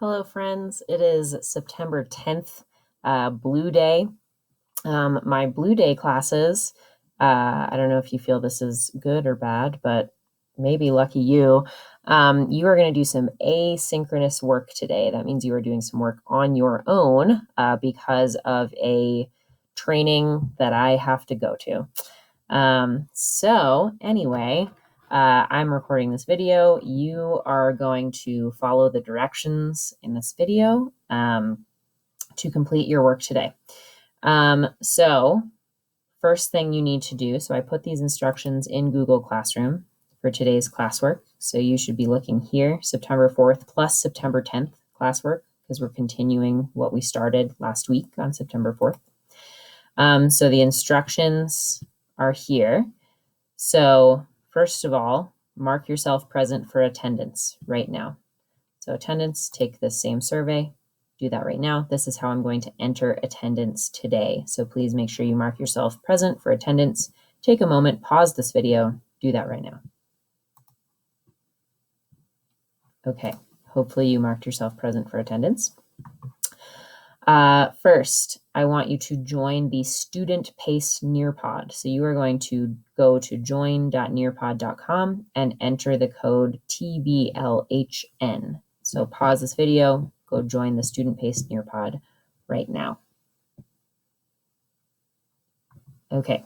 Hello, friends. It is September 10th, Blue Day. My Blue Day classes, I don't know if you feel this is good or bad, but maybe lucky you. You are going to do some asynchronous work today. That means you are doing some work on your own because of a training that I have to go to. Anyway, I'm recording this video. You are going to follow the directions in this video to complete your work today. First thing you need to do, so I put these instructions in Google Classroom for today's classwork. So you should be looking here, September 4th plus September 10th classwork, because we're continuing what we started last week on September 4th. So the instructions are here. So first of all, mark yourself present for attendance right now. So attendance, take this same survey, do that right now. This is how I'm going to enter attendance today. So please make sure you mark yourself present for attendance. Take a moment, pause this video, do that right now. Okay, hopefully you marked yourself present for attendance. First, I want you to join the student-paced Nearpod. So you are going to go to join.nearpod.com and enter the code TBLHN. So pause this video, go join the student-paced Nearpod right now. Okay.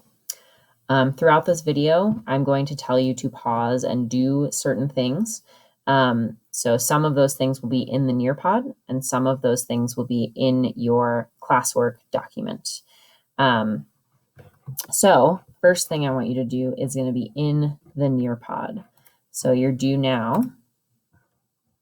Throughout this video, I'm going to tell you to pause and do certain things. So some of those things will be in the Nearpod, and some of those things will be in your classwork document. So first thing I want you to do is going to be in the Nearpod. So your do now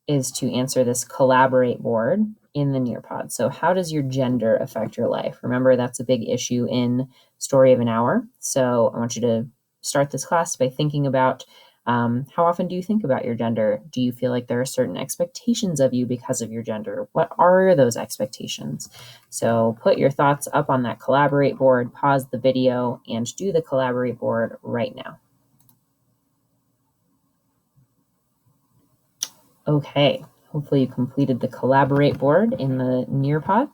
is to answer this collaborate board in the Nearpod. So how does your gender affect your life? Remember, that's a big issue in Story of an Hour. So I want you to start this class by thinking about how often do you think about your gender? Do you feel like there are certain expectations of you because of your gender? What are those expectations? So put your thoughts up on that collaborate board, pause the video, and do the collaborate board right now. Okay, hopefully you completed the collaborate board in the Nearpod.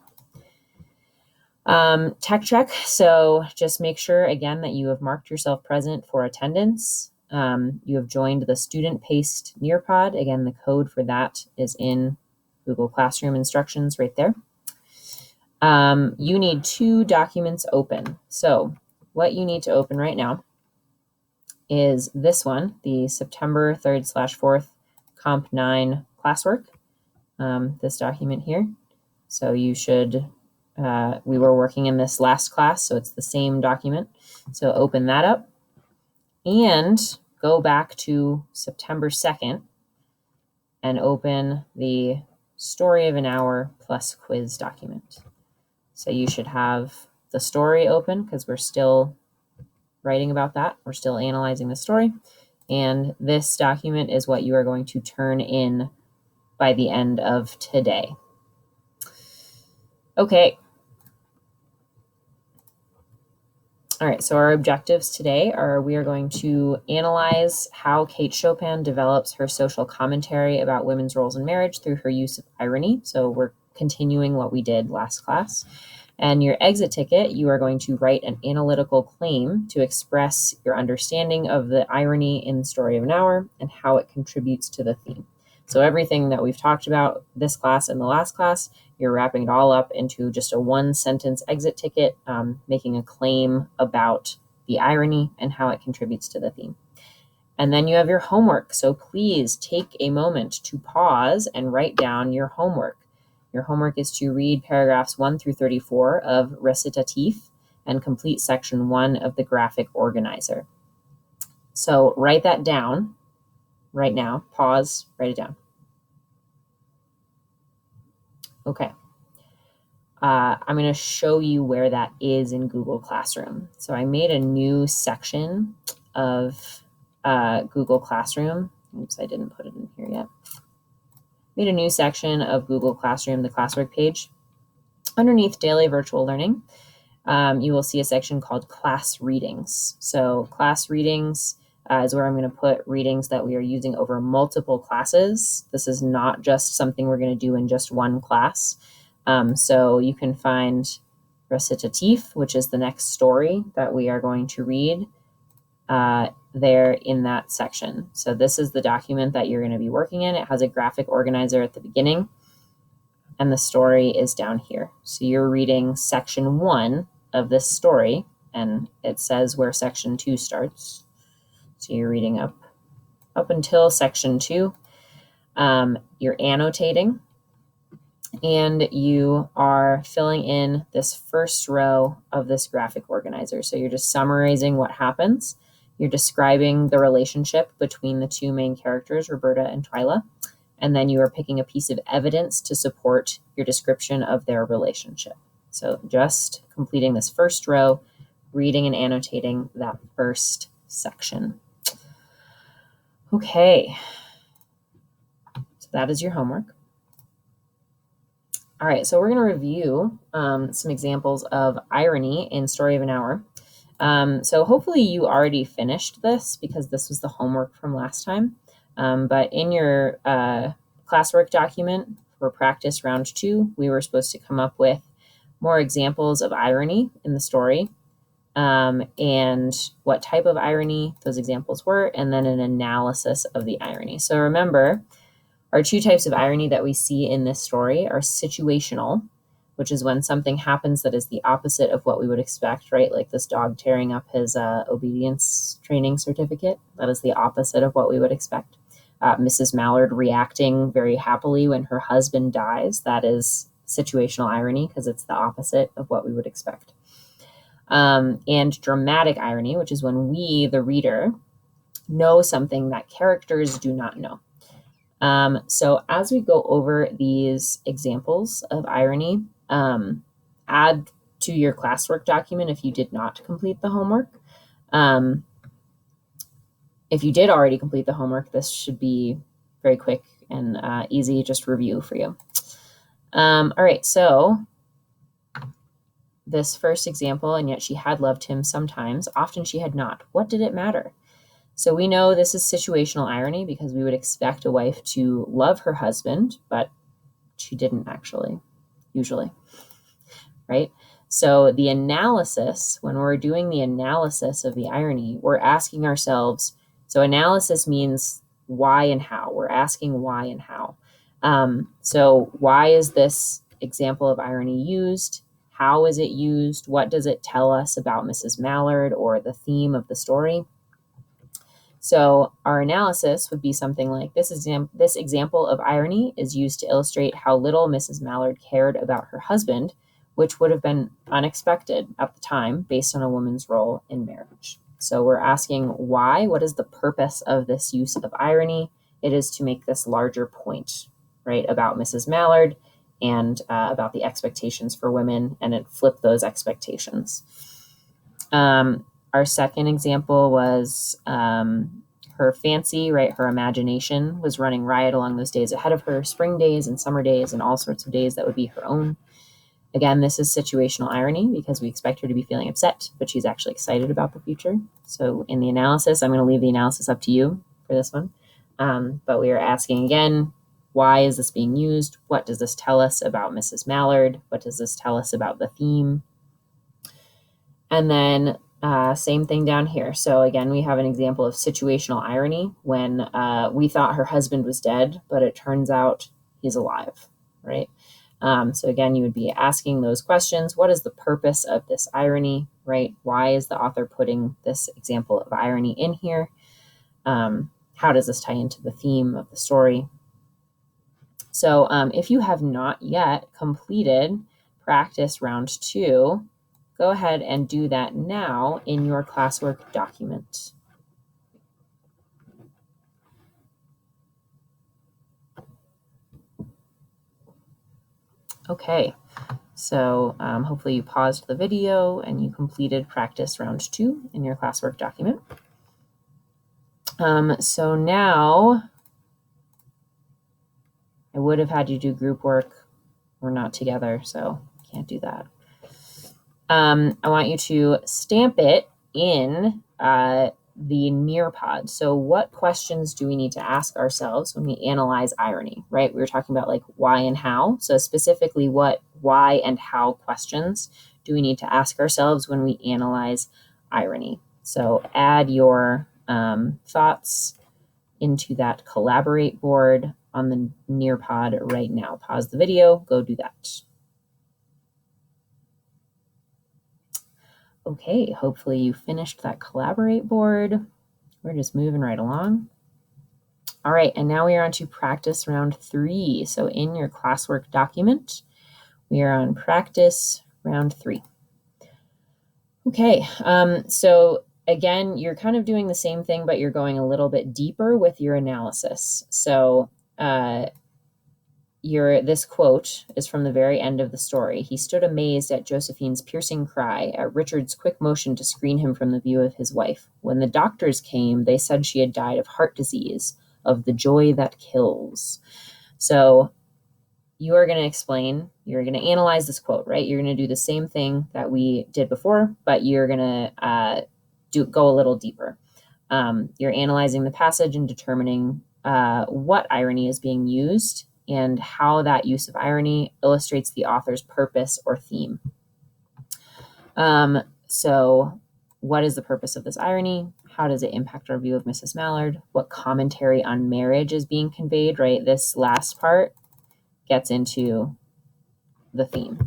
Tech check. So just make sure again that you have marked yourself present for attendance. You have joined the student-paced Nearpod. Again, the code for that is in Google Classroom instructions right there. You need 2 documents open. So what you need to open right now is this one, the September 3rd/4th Comp 9 classwork, this document here. So you should, we were working in this last class, so it's the same document. So open that up and go back to September 2nd and open the Story of an Hour plus quiz document. So you should have the story open because we're still writing about that. We're still analyzing the story. And this document is what you are going to turn in by the end of today. Okay. All right, so our objectives today are we are going to analyze how Kate Chopin develops her social commentary about women's roles in marriage through her use of irony. So we're continuing what we did last class. And your exit ticket, you are going to write an analytical claim to express your understanding of the irony in the Story of an Hour and how it contributes to the theme. So everything that we've talked about this class and the last class, you're wrapping it all up into just a 1-sentence exit ticket, making a claim about the irony and how it contributes to the theme. And then you have your homework. So please take a moment to pause and write down your homework. Your homework is to read paragraphs 1 through 34 of Recitatif and complete section 1 of the graphic organizer. So write that down right now. Pause, write it down. Okay. I'm going to show you where that is in Google Classroom. So I made a new section of Google Classroom. Oops, I didn't put it in here yet. Made a new section of Google Classroom, the classwork page. Underneath Daily Virtual Learning, you will see a section called Class Readings. So Class Readings, is where I'm going to put readings that we are using over multiple classes. This is not just something we're going to do in just one class. So you can find recitatif, which is the next story that we are going to read there in that section. So this is the document that you're going to be working in. It has a graphic organizer at the beginning, and the story is down here. So you're reading section 1 of this story, and it says where section 2 starts. So you're reading up until section 2. You're annotating, and you are filling in this first row of this graphic organizer. So you're just summarizing what happens. You're describing the relationship between the two main characters, Roberta and Twyla, and then you are picking a piece of evidence to support your description of their relationship. So just completing this first row, reading and annotating that first section. Okay, so that is your homework. All right, so we're going to review some examples of irony in Story of an Hour. So hopefully you already finished this because this was the homework from last time. But in your classwork document for practice round 2, we were supposed to come up with more examples of irony in the story, and what type of irony those examples were, and then an analysis of the irony. So remember, our 2 types of irony that we see in this story are situational, which is when something happens that is the opposite of what we would expect, right? Like this dog tearing up his obedience training certificate. That is the opposite of what we would expect. Mrs. Mallard reacting very happily when her husband dies. That is situational irony because it's the opposite of what we would expect. And dramatic irony, which is when we, the reader, know something that characters do not know. So as we go over these examples of irony, add to your classwork document if you did not complete the homework. If you did already complete the homework, this should be very quick and easy, just review for you. All right, so this first example, and yet she had loved him sometimes, often she had not. What did it matter? So we know this is situational irony because we would expect a wife to love her husband, but she didn't actually, usually, right? So the analysis, when we're doing the analysis of the irony, we're asking ourselves, so analysis means why and how. We're asking why and how. So why is this example of irony used? How is it used? What does it tell us about Mrs. Mallard or the theme of the story? So our analysis would be something like this example of irony is used to illustrate how little Mrs. Mallard cared about her husband, which would have been unexpected at the time based on a woman's role in marriage. So we're asking why, what is the purpose of this use of irony? It is to make this larger point, right, about Mrs. Mallard and about the expectations for women, and it flipped those expectations. Our second example was her fancy, right? Her imagination was running riot along those days ahead of her, spring days and summer days and all sorts of days that would be her own. Again, this is situational irony because we expect her to be feeling upset, but she's actually excited about the future. So in the analysis, I'm going to leave the analysis up to you for this one. But we are asking again, why is this being used? What does this tell us about Mrs. Mallard? What does this tell us about the theme? And then same thing down here. So again, we have an example of situational irony when we thought her husband was dead, but it turns out he's alive, right? So again, you would be asking those questions. What is the purpose of this irony, right? Why is the author putting this example of irony in here? How does this tie into the theme of the story? So if you have not yet completed practice round 2, go ahead and do that now in your classwork document. Okay, so hopefully you paused the video and you completed practice round 2 in your classwork document. So now I would have had you do group work. We're not together, so can't do that. I want you to stamp it in the Nearpod. So what questions do we need to ask ourselves when we analyze irony, right? We were talking about like why and how. So specifically, what, why, and how questions do we need to ask ourselves when we analyze irony? So add your thoughts into that collaborate board on the Nearpod right now. Pause the video, go do that. Okay, hopefully you finished that collaborate board. We're just moving right along. All right, and now we are on to practice round 3. So in your classwork document, we are on practice round 3. Okay, so again, you're kind of doing the same thing, but you're going a little bit deeper with your analysis. So this quote is from the very end of the story. He stood amazed at Josephine's piercing cry, at Richard's quick motion to screen him from the view of his wife. When the doctors came, they said she had died of heart disease, of the joy that kills. So you are going to explain, you're going to analyze this quote, right? You're going to do the same thing that we did before, but you're going to go a little deeper. You're analyzing the passage and determining what irony is being used and how that use of irony illustrates the author's purpose or theme. So what is the purpose of this irony? How does it impact our view of Mrs. Mallard? What commentary on marriage is being conveyed, right? This last part gets into the theme.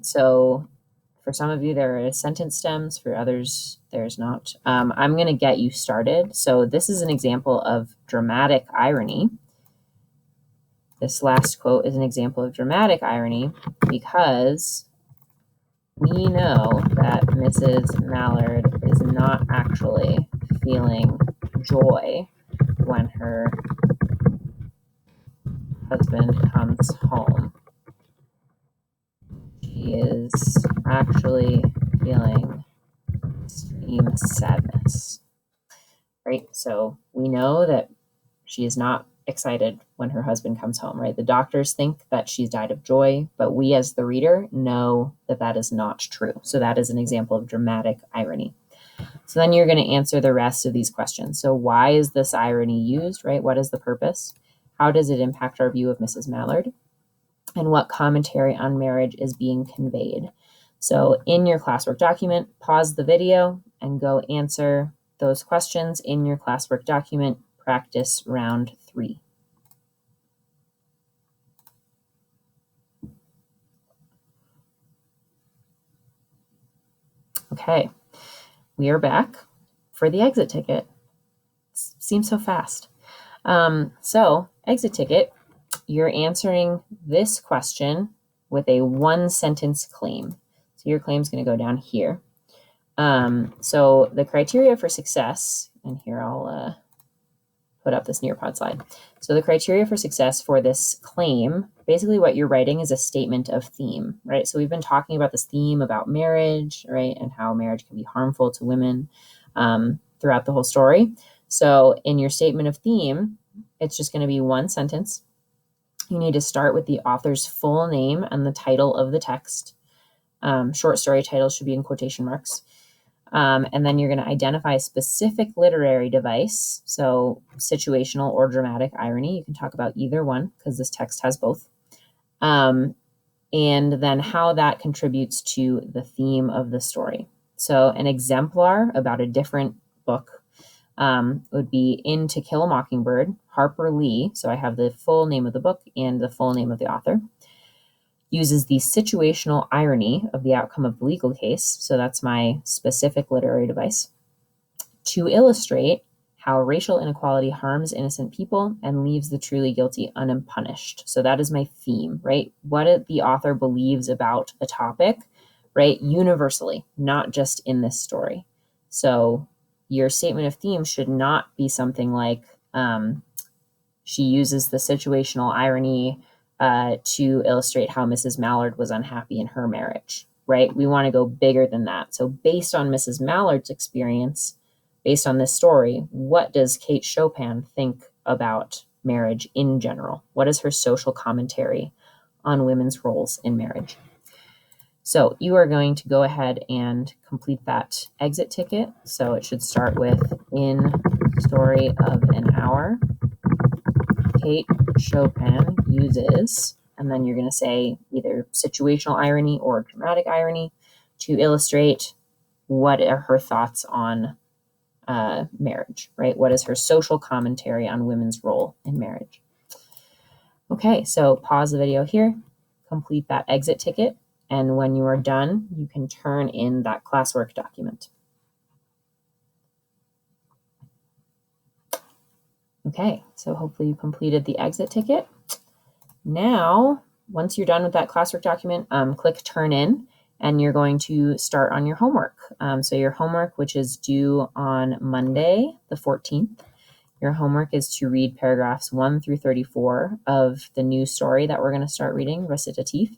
So for some of you, there are sentence stems. For others, there's not. I'm going to get you started. So this is an example of dramatic irony. This last quote is an example of dramatic irony because we know that Mrs. Mallard is not actually feeling joy when her husband comes home. She is actually feeling extreme sadness, right? So we know that she is not excited when her husband comes home, right? The doctors think that she's died of joy, but we as the reader know that that is not true. So that is an example of dramatic irony. So then you're going to answer the rest of these questions. So why is this irony used, right? What is the purpose? How does it impact our view of Mrs. Mallard? And what commentary on marriage is being conveyed? So in your classwork document, pause the video and go answer those questions in your classwork document, practice round 3. Okay, we are back for the exit ticket. Seems so fast. So exit ticket, you're answering this question with a 1-sentence claim. So your claim is going to go down here. So the criteria for success, and here I'll put up this Nearpod slide. So the criteria for success for this claim, basically what you're writing is a statement of theme, right? So we've been talking about this theme about marriage, right? And how marriage can be harmful to women throughout the whole story. So in your statement of theme, it's just going to be 1 sentence. You need to start with the author's full name and the title of the text. Short story titles should be in quotation marks. And then you're going to identify a specific literary device. So situational or dramatic irony. You can talk about either one because this text has both. And then how that contributes to the theme of the story. So an exemplar about a different book would be In To Kill a Mockingbird, Harper Lee. So I have the full name of the book and the full name of the author. Uses the situational irony of the outcome of the legal case, so that's my specific literary device, to illustrate how racial inequality harms innocent people and leaves the truly guilty unpunished. So that is my theme, right? What the author believes about a topic, right? Universally, not just in this story. So your statement of theme should not be something like she uses the situational irony to illustrate how Mrs. Mallard was unhappy in her marriage, right? We want to go bigger than that. So based on Mrs. Mallard's experience, based on this story, what does Kate Chopin think about marriage in general? What is her social commentary on women's roles in marriage? So you are going to go ahead and complete that exit ticket. So it should start with, in story of an hour, Kate Chopin uses, and then you're going to say either situational irony or dramatic irony to illustrate what are her thoughts on marriage, right? What is her social commentary on women's role in marriage? Okay, so pause the video here, complete that exit ticket, and when you are done, you can turn in that classwork document. Okay, so hopefully you completed the exit ticket. Now, once you're done with that classwork document, click Turn In, and you're going to start on your homework. So your homework, which is due on Monday, the 14th, your homework is to read paragraphs 1 through 34 of the new story that we're going to start reading, Recitatif,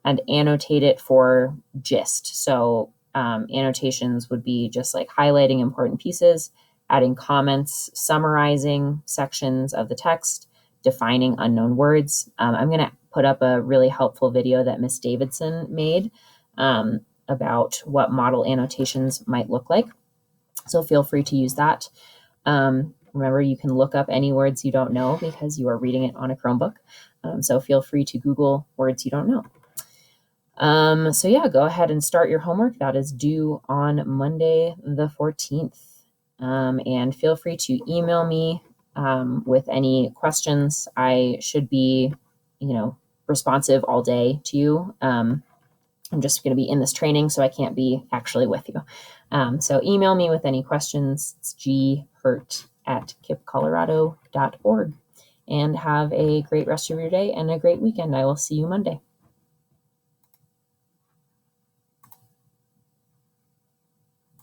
and annotate it for gist. So annotations would be just like highlighting important pieces, adding comments, summarizing sections of the text, defining unknown words. I'm going to put up a really helpful video that Miss Davidson made about what model annotations might look like. So feel free to use that. Remember, you can look up any words you don't know because you are reading it on a Chromebook. So feel free to Google words you don't know. So yeah, go ahead and start your homework. That is due on Monday the 14th. And feel free to email me with any questions. I should be, responsive all day to you. I'm just going to be in this training, so I can't be actually with you. So email me with any questions. It's ghirt@kipcolorado.org. And have a great rest of your day and a great weekend. I will see you Monday.